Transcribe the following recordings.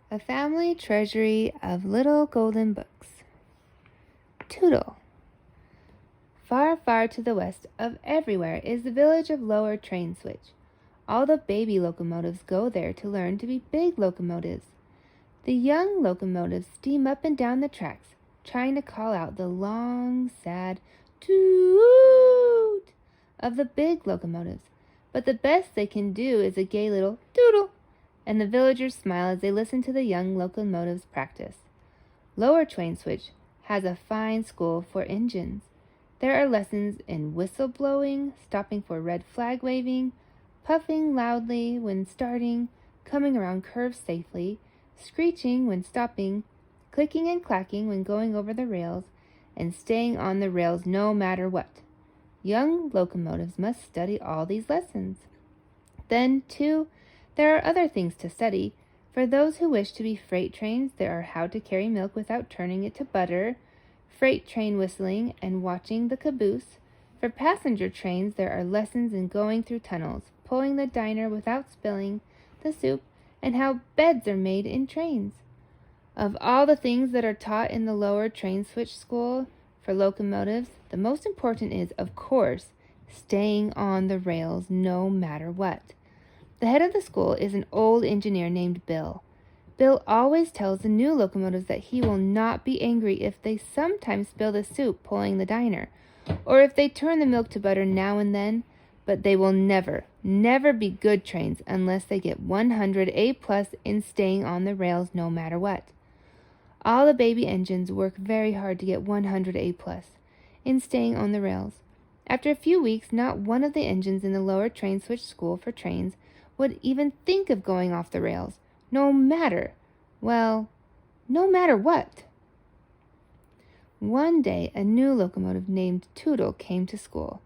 A family treasury of little golden books. Tootle. Far, far to the west of everywhere is the village of Lower Train Switch. All the baby locomotives go there to learn to be big locomotives. The young locomotives steam up and down the tracks, trying to call out the long, sad toot of the big locomotives. But the best they can do is a gay little tootle, and the villagers smile as they listen to the young locomotives practice. Lower Train Switch has a fine school for engines. There are lessons in whistle blowing, stopping for red flag waving, puffing loudly when starting, coming around curves safely, screeching when stopping, clicking and clacking when going over the rails, and staying on the rails no matter what. Young locomotives must study all these lessons. Then, too, there are other things to study. For those who wish to be freight trains, there are how to carry milk without turning it to butter, freight train whistling, and watching the caboose. For passenger trains, there are lessons in going through tunnels, pulling the diner without spilling the soup, and how beds are made in trains. Of all the things that are taught in the Lower Train Switch School for locomotives, the most important is, of course, staying on the rails no matter what. The head of the school is an old engineer named Bill. Bill always tells the new locomotives that he will not be angry if they sometimes spill the soup pulling the diner, or if they turn the milk to butter now and then, but they will never, never be good trains unless they get 100 A+ in staying on the rails no matter what. All the baby engines work very hard to get 100 A+ in staying on the rails. After a few weeks, not one of the engines in the Lower Train Switch School for trains would even think of going off the rails, no matter what. One day, a new locomotive named Tootle came to school.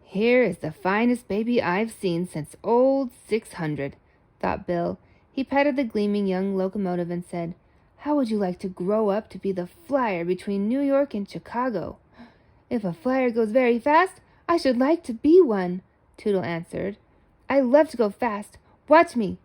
"Here is the finest baby I've seen since old 600, thought Bill. He patted the gleaming young locomotive and said, "How would you like to grow up to be the flyer between New York and Chicago?" "If a flyer goes very fast, I should like to be one," Tootle answered. "I love to go fast. Watch me."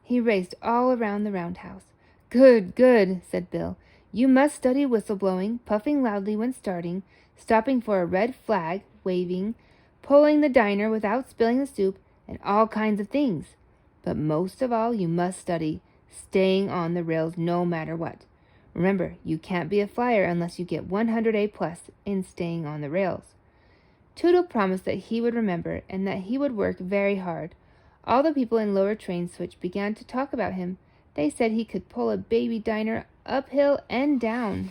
He raced all around the roundhouse. "Good, good," said Bill. "You must study whistle-blowing, puffing loudly when starting, stopping for a red flag, waving, pulling the diner without spilling the soup, and all kinds of things. But most of all, you must study staying on the rails no matter what. Remember, you can't be a flyer unless you get 100 A+ in staying on the rails." Tootle promised that he would remember and that he would work very hard. All the people in Lower Train Switch began to talk about him. They said he could pull a baby diner uphill and down.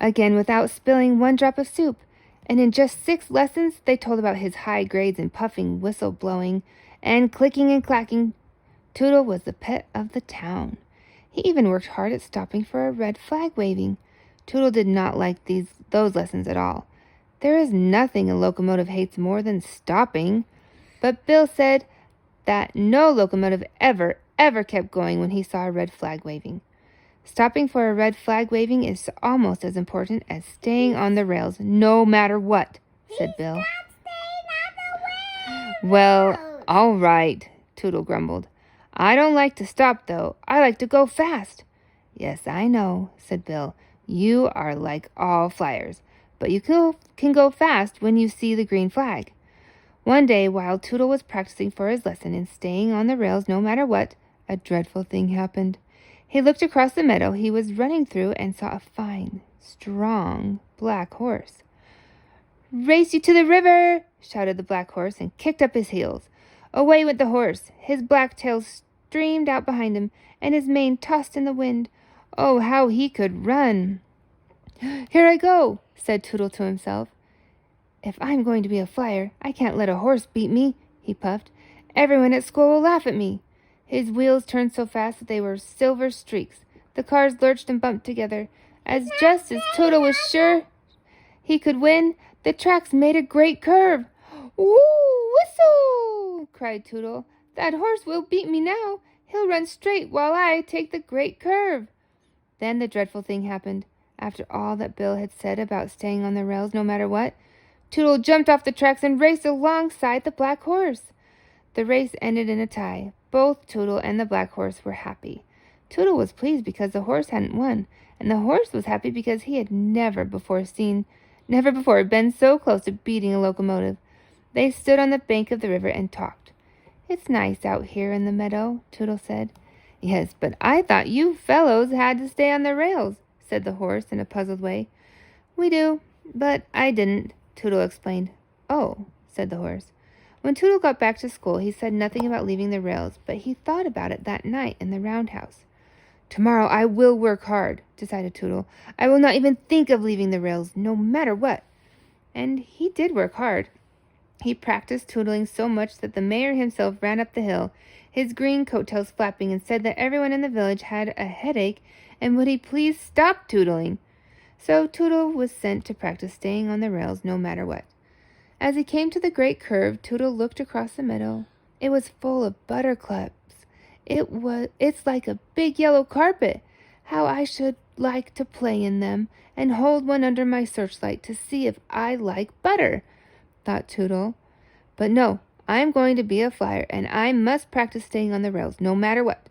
Again, without spilling one drop of soup. And in just 6 lessons, they told about his high grades in puffing, whistle blowing, and clicking and clacking. Tootle was the pet of the town. He even worked hard at stopping for a red flag waving. Tootle did not like those lessons at all. There is nothing a locomotive hates more than stopping. But Bill said that no locomotive ever kept going when he saw a red flag waving. Stopping for a red flag waving is almost as important as staying on the rails no matter what, said Bill. He's not staying on the rails. "Well, all right," Tootle grumbled. "I don't like to stop, though. I like to go fast." "Yes, I know," said Bill. "You are like all flyers, but you can go fast when you see the green flag." One day, while Tootle was practicing for his lesson in staying on the rails no matter what, a dreadful thing happened. He looked across the meadow he was running through and saw a fine, strong black horse. "Race you to the river!" shouted the black horse and kicked up his heels. Away went the horse. His black tail streamed out behind him, and his mane tossed in the wind. Oh, how he could run! "Here I go," said Tootle to himself. "If I'm going to be a flyer, I can't let a horse beat me," he puffed. "Everyone at school will laugh at me." His wheels turned so fast that they were silver streaks. The cars lurched and bumped together. Just as Tootle was sure he could win, the tracks made a great curve. "Woo, whistle!" cried Tootle. "That horse will beat me now. He'll run straight while I take the great curve." Then the dreadful thing happened. After all that Bill had said about staying on the rails no matter what, Tootle jumped off the tracks and raced alongside the black horse. The race ended in a tie. Both Tootle and the black horse were happy. Tootle was pleased because the horse hadn't won, and the horse was happy because he had never before been so close to beating a locomotive. They stood on the bank of the river and talked. "It's nice out here in the meadow," Tootle said. "Yes, but I thought you fellows had to stay on the rails," said the horse in a puzzled way. "We do, but I didn't," Tootle explained. "Oh," said the horse. When Tootle got back to school, he said nothing about leaving the rails, but he thought about it that night in the roundhouse. "Tomorrow I will work hard," decided Tootle. "I will not even think of leaving the rails, no matter what." And he did work hard. He practiced tootling so much that the mayor himself ran up the hill, his green coattails flapping, and said that everyone in the village had a headache and would he please stop tootling. So Tootle was sent to practice staying on the rails no matter what. As he came to the great curve, Tootle looked across the meadow. It was full of buttercups. It's like a big yellow carpet. How I should like to play in them and hold one under my searchlight to see if I like butter, thought Tootle. But no, I'm going to be a flyer, and I must practice staying on the rails no matter what.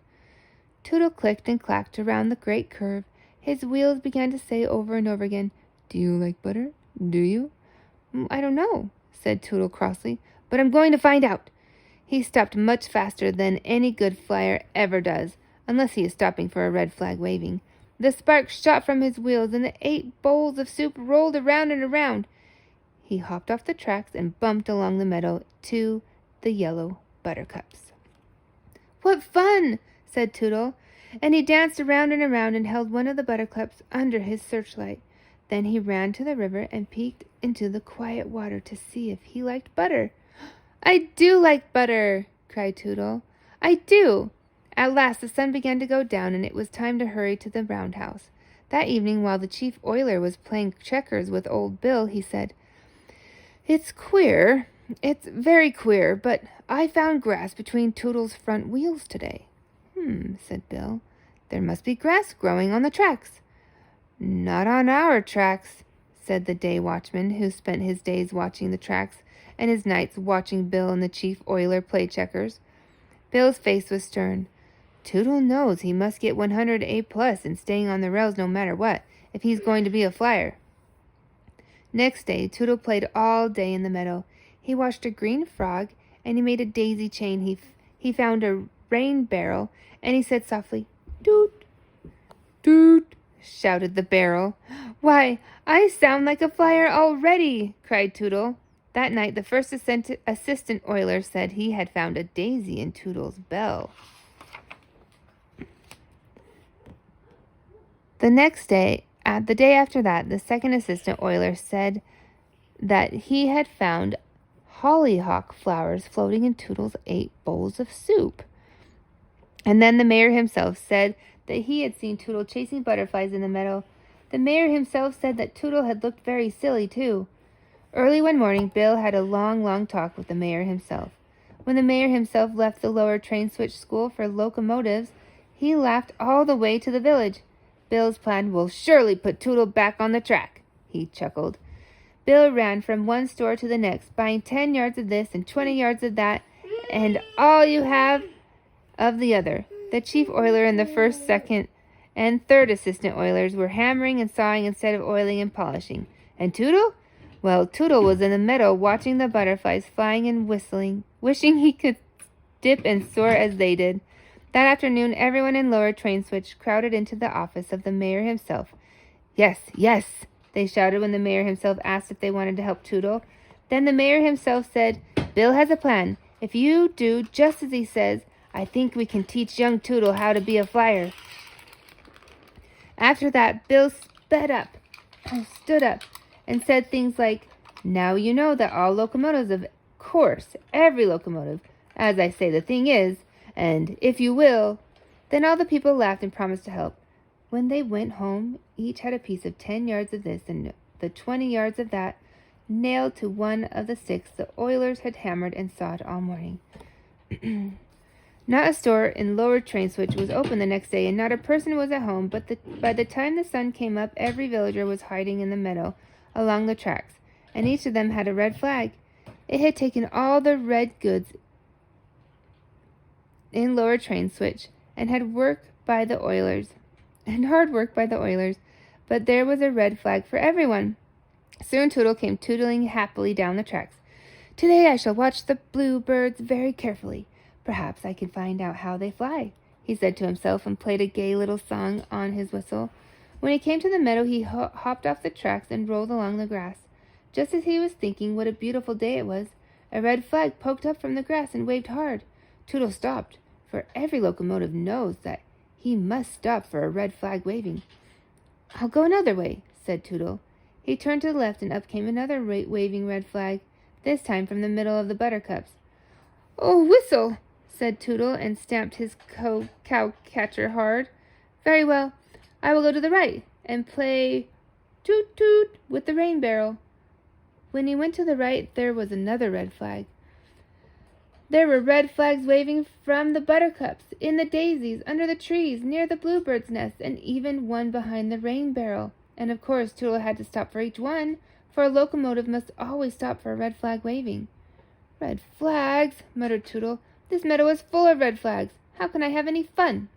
Tootle clicked and clacked around the great curve. His wheels began to say over and over again, "Do you like butter? Do you?" "I don't know," said Tootle crossly, "but I'm going to find out." He stopped much faster than any good flyer ever does, unless he is stopping for a red flag waving. The sparks shot from his wheels, and the 8 bowls of soup rolled around and around. He hopped off the tracks and bumped along the meadow to the yellow buttercups. "What fun!" said Tootle, and he danced around and held one of the buttercups under his searchlight. Then he ran to the river and peeked into the quiet water to see if he liked butter. "I do like butter!" cried Tootle. "I do!" At last the sun began to go down, and it was time to hurry to the roundhouse. That evening, while the chief oiler was playing checkers with old Bill, he said, "It's queer. It's very queer, but I found grass between Tootle's front wheels today." Said Bill. "There must be grass growing on the tracks." "Not on our tracks," said the day watchman, who spent his days watching the tracks and his nights watching Bill and the chief oiler play checkers. Bill's face was stern. "Tootle knows he must get 100 A+ in staying on the rails no matter what, if he's going to be a flyer." Next day, Tootle played all day in the meadow. He watched a green frog, and he made a daisy chain. He found a rain barrel, and he said softly, "Toot, toot," shouted the barrel. "Why, I sound like a flyer already," cried Tootle. That night, the first assistant oiler said he had found a daisy in Tootle's bell. The day after that, the second assistant oiler said that he had found hollyhock flowers floating in Tootle's 8 bowls of soup. And then the mayor himself said that he had seen Tootle chasing butterflies in the meadow. The mayor himself said that Tootle had looked very silly, too. Early one morning, Bill had a long talk with the mayor himself. When the mayor himself left the lower train switch school for locomotives, he laughed all the way to the village. "Bill's plan will surely put Tootle back on the track," he chuckled. Bill ran from one store to the next, buying 10 yards of this and 20 yards of that, and all you have of the other. The chief oiler and the first, second, and third assistant oilers were hammering and sawing instead of oiling and polishing. And Tootle? Well, Tootle was in the meadow watching the butterflies flying and whistling, wishing he could dip and soar as they did. That afternoon, everyone in Lower Train Switch crowded into the office of the mayor himself. Yes, they shouted when the mayor himself asked if they wanted to help Tootle. Then the mayor himself said, "Bill has a plan. If you do just as he says, I think we can teach young Tootle how to be a flyer." After that, Bill stood up, and said things like, "Now you know that all locomotives, of course, every locomotive, as I say the thing is, and if you will." Then all the people laughed and promised to help. When they went home, each had a piece of 10 yards of this and the 20 yards of that nailed to one of the sticks the oilers had hammered and sawed all morning. Not a store in Lower Train Switch was open the next day, and not a person was at home, but by the time the sun came up, every villager was hiding in the meadow along the tracks, and each of them had a red flag. It had taken all the red goods in Lower Train Switch, and hard work by the oilers. But there was a red flag for everyone. Soon Tootle came tootling happily down the tracks. Today I shall watch the bluebirds very carefully. Perhaps I can find out how they fly, he said to himself, and played a gay little song on his whistle. When he came to the meadow, he hopped off the tracks and rolled along the grass. Just as he was thinking what a beautiful day it was, a red flag poked up from the grass and waved hard. Tootle stopped, for every locomotive knows that he must stop for a red flag waving. I'll go another way, said Tootle. He turned to the left, and up came another waving red flag, this time from the middle of the buttercups. Oh, whistle, said Tootle, and stamped his cow-catcher hard. Very well, I will go to the right, and play toot-toot with the rain barrel. When he went to the right, there was another red flag. There were red flags waving from the buttercups, in the daisies, under the trees, near the bluebird's nest, and even one behind the rain barrel. And of course Tootle had to stop for each one, for a locomotive must always stop for a red flag waving. Red flags, muttered Tootle. This meadow is full of red flags. How can I have any fun?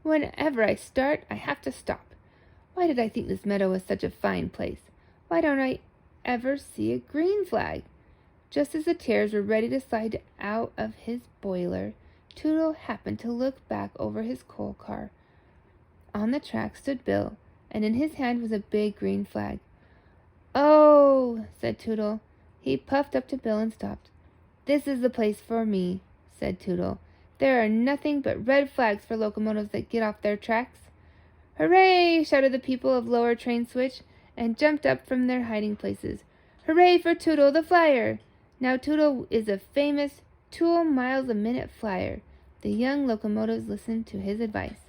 Whenever I start, I have to stop. Why did I think this meadow was such a fine place? Why don't I ever see a green flag? Just as the tears were ready to slide out of his boiler, Tootle happened to look back over his coal car. On the track stood Bill, and in his hand was a big green flag. Oh, said Tootle. He puffed up to Bill and stopped. This is the place for me, said Tootle. There are nothing but red flags for locomotives that get off their tracks. Hooray! Shouted the people of Lower Train Switch, and jumped up from their hiding places. Hooray for Tootle the flyer! Now Tootle is a famous 2 miles a minute flyer. The young locomotives listened to his advice.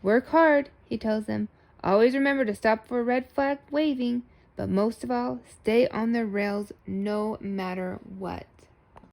Work hard, he tells them. Always remember to stop for a red flag waving, but most of all, stay on the rails no matter what.